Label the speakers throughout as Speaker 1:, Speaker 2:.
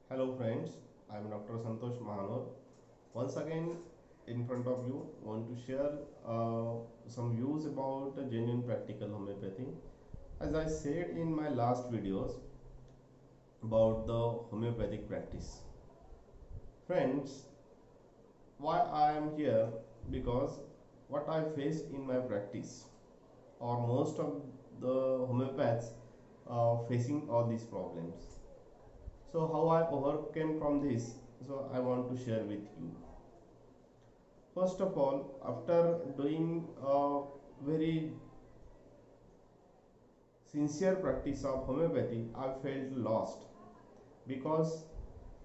Speaker 1: Hello friends, I am Dr. Santosh Mahanor. Once again in front of you want to share some views about genuine practical homeopathy. As I said in my last videos about the homeopathic practice. Friends, why I am here? Because what I face in my practice or most of the homeopaths facing all these problems. So how I overcame from this, so I want to share with you. First of all, after doing a very sincere practice of homeopathy, I felt lost because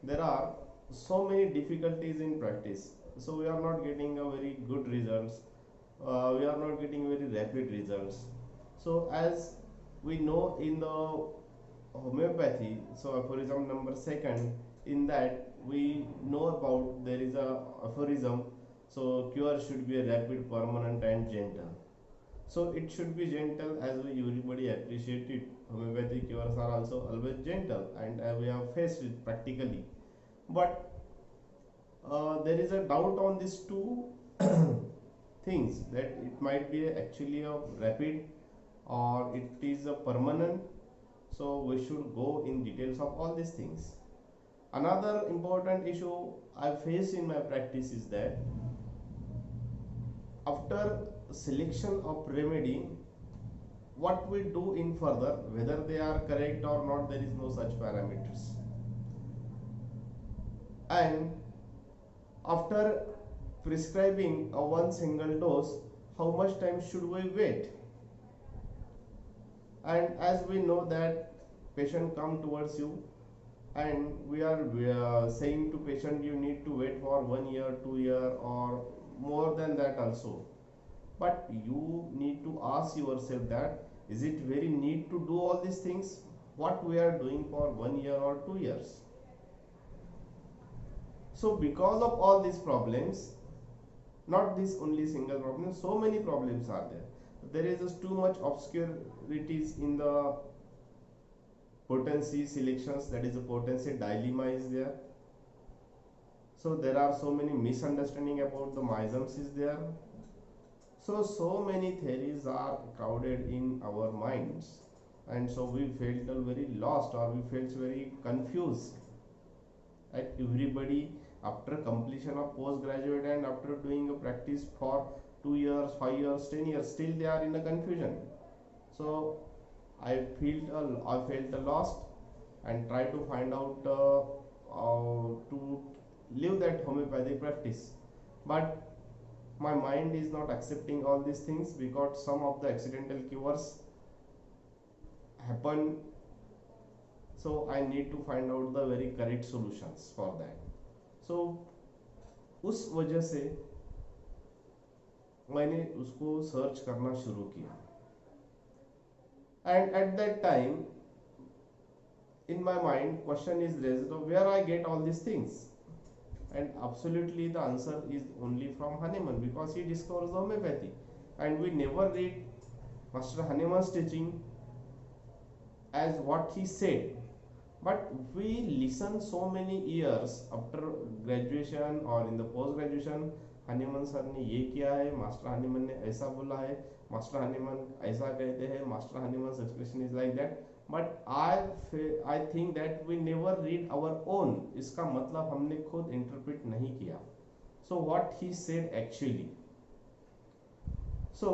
Speaker 1: there are so many difficulties in practice. So we are not getting a very good results. We are not getting very rapid results. So as we know in the homeopathy, so aphorism number second, in that we know about there is a aphorism, so cure should be a rapid, permanent and gentle. So it should be gentle, as we everybody appreciate it. Homeopathic cures are also always gentle, and we have faced it practically. But there is a doubt on these two things, that it might be actually a rapid or it is a permanent. So we should go in details of all these things. Another important issue I face in my practice is that after selection of remedy, what we do in further, whether they are correct or not, there is no such parameters. And after prescribing a one single dose, how much time should we wait? And as we know that patient come towards you, and we are saying to patient you need to wait for 1 year, 2 year or more than that also. But you need to ask yourself that is it very need to do all these things what we are doing for 1 year or 2 years. So because of all these problems, not this only single problem, so many problems are there. There is just too much obscurities in the potency selections, that is the potency dilemma is there. So there are so many misunderstanding about the miasms is there. So many theories are crowded in our minds, and so we felt very lost or we felt very confused. And everybody after completion of postgraduate and after doing a practice for 2 years, 5 years, 10 years, still they are in a confusion. So I felt lost and try to find out to live that homeopathic practice. But my mind is not accepting all these things because some of the accidental cures happen. So I need to find out the very correct solutions for that. So उस वजह से मैंने उसको search करना शुरू किया. And at that time in my mind question is raised of where I get all these things. And absolutely the answer is only from Hahnemann, because he discovers the homeopathy. And we never read Master Hahnemann's teaching as what he said, but we listen so many years after graduation or in the post graduation. Hahnemann sir ने ये किया है, master Hahnemann ने ऐसा बोला है, master Hahnemann ऐसा कहते हैं, master Hahnemann expression is like that. But I think that we never read our own. इसका मतलब हमने खुद इंटरप्रेट नहीं किया. So what he said actually. So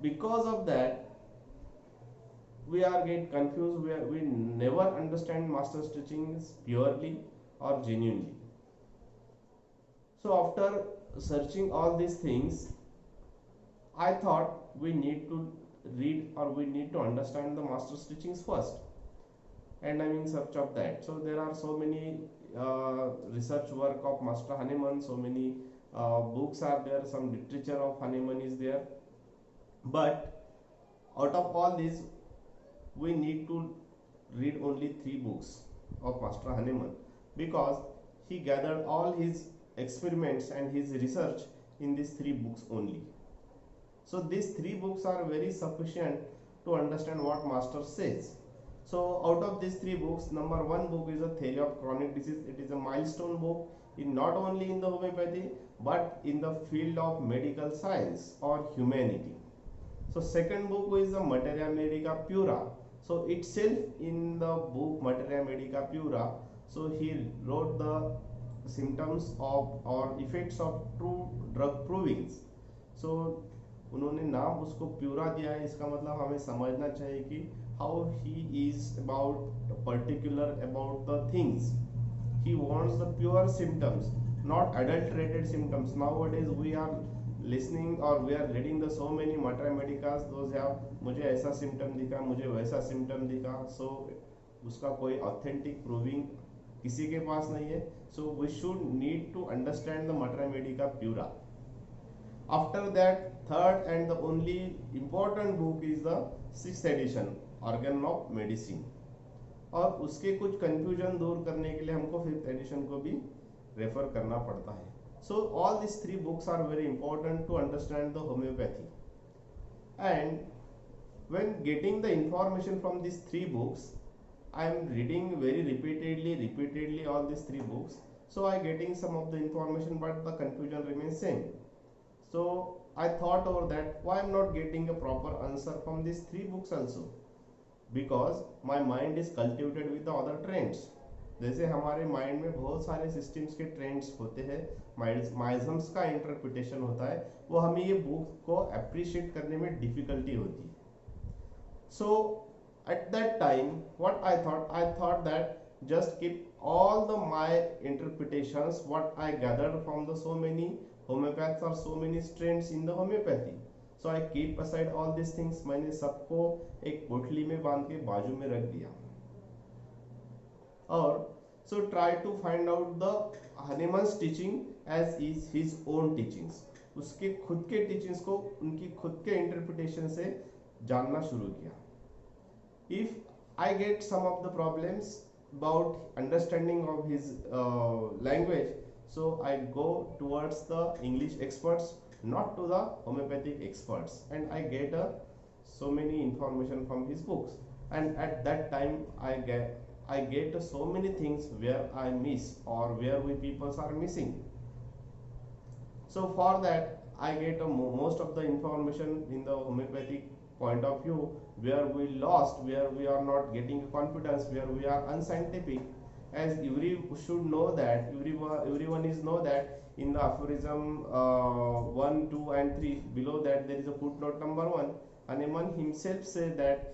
Speaker 1: because of that we are get confused, we never understand master's teachings purely or genuinely. So after searching all these things, I thought we need to read or we need to understand the master's teachings first, and I'm in search of that. So there are so many research work of Master Hahnemann, so many books are there, some literature of Hahnemann is there. But out of all these, we need to read only 3 books of Master Hahnemann, because he gathered all his experiments and his research in these 3 books only. So these 3 books are very sufficient to understand what Master says. So out of these three books, number one book is a theory of chronic disease. It is a milestone book in not only in the homeopathy but in the field of medical science or humanity. So second book is the Materia Medica Pura. So itself in the book Materia Medica Pura, so he wrote the symptoms of or effects of true drug provings. So उन्होंने नाम उसको pura दिया है, इसका मतलब हमें समझना चाहिए कि how he is about particular about the things. He wants the pure symptoms, not adulterated symptoms. Nowadays we are listening or we are reading the so many Materia Medicas. Those have मुझे ऐसा symptom दिखा, मुझे वैसा symptom दिखा. So उसका कोई authentic proving किसी के पास नहीं है. So we should need to understand the Materia Medica Pura. After that, third and the only important book is the sixth edition, Organ of Medicine. और उसके कुछ कंफ्यूजन दूर करने के लिए हमको फिफ्थ एडिशन को भी रेफर करना पड़ता है. So all this three books are very important to understand the homeopathy. And when getting the information from these three books, I am reading very repeatedly all these three books. So I getting some of the information, but the confusion remains same. So I thought over that why I am not getting a proper answer from these three books also, because my mind is cultivated with the other trends. जैसे हमारे mind में बहुत सारे systems के trends होते हैं, माइजम्स का interpretation होता है, वो हमें ये बुक को अप्रिशिएट करने में डिफिकल्टी होती है. So at that time what I thought that just keep all the my interpretations what I gathered from the so many homeopaths or so many strands in the homeopathy. So I keep aside all these things. मैंने सबको एक पोटली में बांध के बाजू में रख दिया. और so try to find out the Hahnemann's teaching as is his own teachings. उसके खुद के टीचिंग्स को उनकी खुद के इंटरप्रिटेशन से जानना शुरू किया. If I get some of the problems about understanding of his language, so I go towards the English experts, not to the homeopathic experts, and I get so many information from his books. And at that time I get so many things where I miss or where we people are missing. So for that I get most of the information in the homeopathic point of view, where we lost, where we are not getting confidence, where we are unscientific. As should know that everyone is know that in the aphorism 1, 2 and 3, below that there is a footnote number 1. Hahnemann himself said that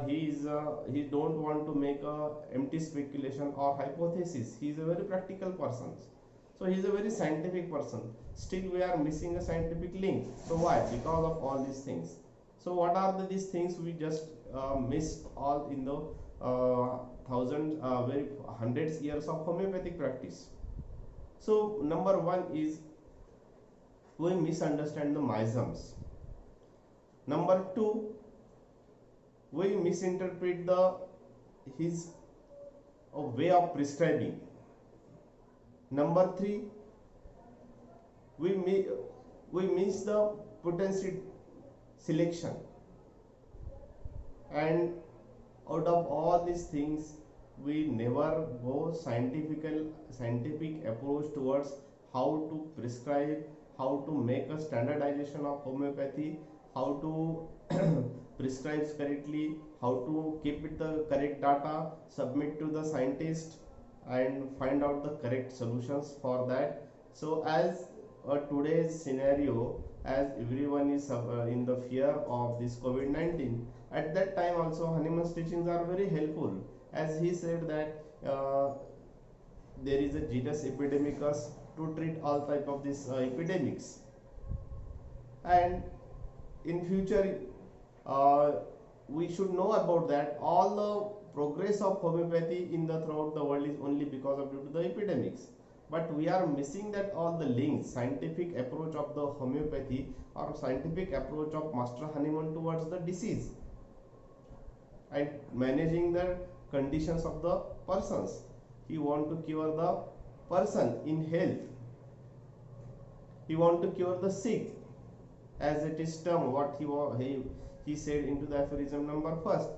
Speaker 1: he don't want to make a empty speculation or hypothesis. He is a very practical person. So he is a very scientific person. Still we are missing a scientific link. So why? Because of all these things. So what are these things we just missed all in the hundreds years of homeopathic practice? So number one is we misunderstand the miasms. Number two, we misinterpret his way of prescribing. Number three, we miss the potency selection. And out of all these things, we never go scientific approach towards how to prescribe, how to make a standardization of homeopathy, how to prescribe correctly, how to keep it the correct data, submit to the scientist and find out the correct solutions for that. So as today's scenario, as everyone is in the fear of this COVID-19, at that time also Hahnemann's teachings are very helpful, as he said that there is a genus epidemicus to treat all type of these epidemics, and in future we should know about that all the progress of homeopathy in the throughout the world is only because of due to the epidemics. But we are missing that all the links, scientific approach of the homeopathy or scientific approach of Master Hahnemann towards the disease and managing the conditions of the persons. He want to cure the person in health. He want to cure the sick, as it is termed what he said into the aphorism number first.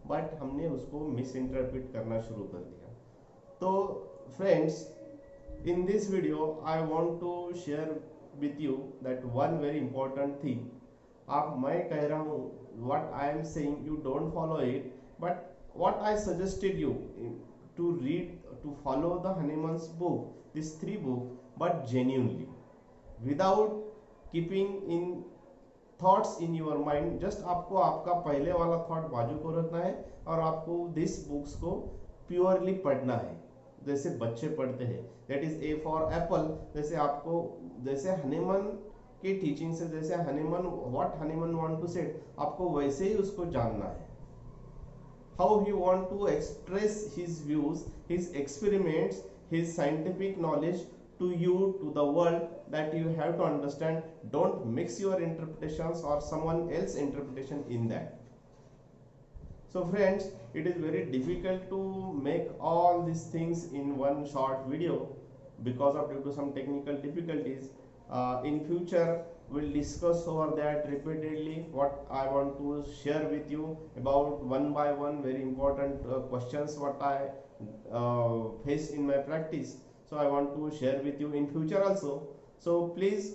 Speaker 1: But हमने उसको miss interpret करना शुरू कर दिया। तो friends, in this video I want to share with you that one very important thing। आप मैं कह रहा हूँ, what I am saying you don't follow it, but what I suggested you to read, to follow the Hahnemann's book, these three books, but genuinely, without keeping in thoughts in your mind. Just आपको आपका पहले वाला thought बाजू को रखना है और आपको दिस बुक्स को प्योरली पढ़ना है, जैसे बच्चे पढ़ते हैं। That is A for apple. जैसे आपको, जैसे हनीमन की टीचिंग से, जैसे Hahnemann what Hahnemann want to said, आपको वैसे ही उसको जानना है। How he want to express his views, his experiments, his scientific knowledge to you, to the world, that you have to understand. Don't mix your interpretations or someone else interpretation in that. So friends, it is very difficult to make all these things in one short video because of due to some technical difficulties. In future we'll discuss over that repeatedly, what I want to share with you about one by one very important questions what I face in my practice. So I want to share with you in future also. So please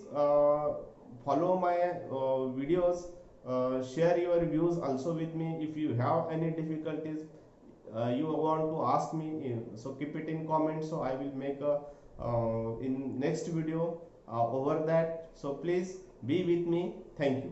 Speaker 1: follow my videos, share your views also with me. If you have any difficulties you want to ask me, so keep it in comments, so I will make a in next video over that. So please be with me. Thank you.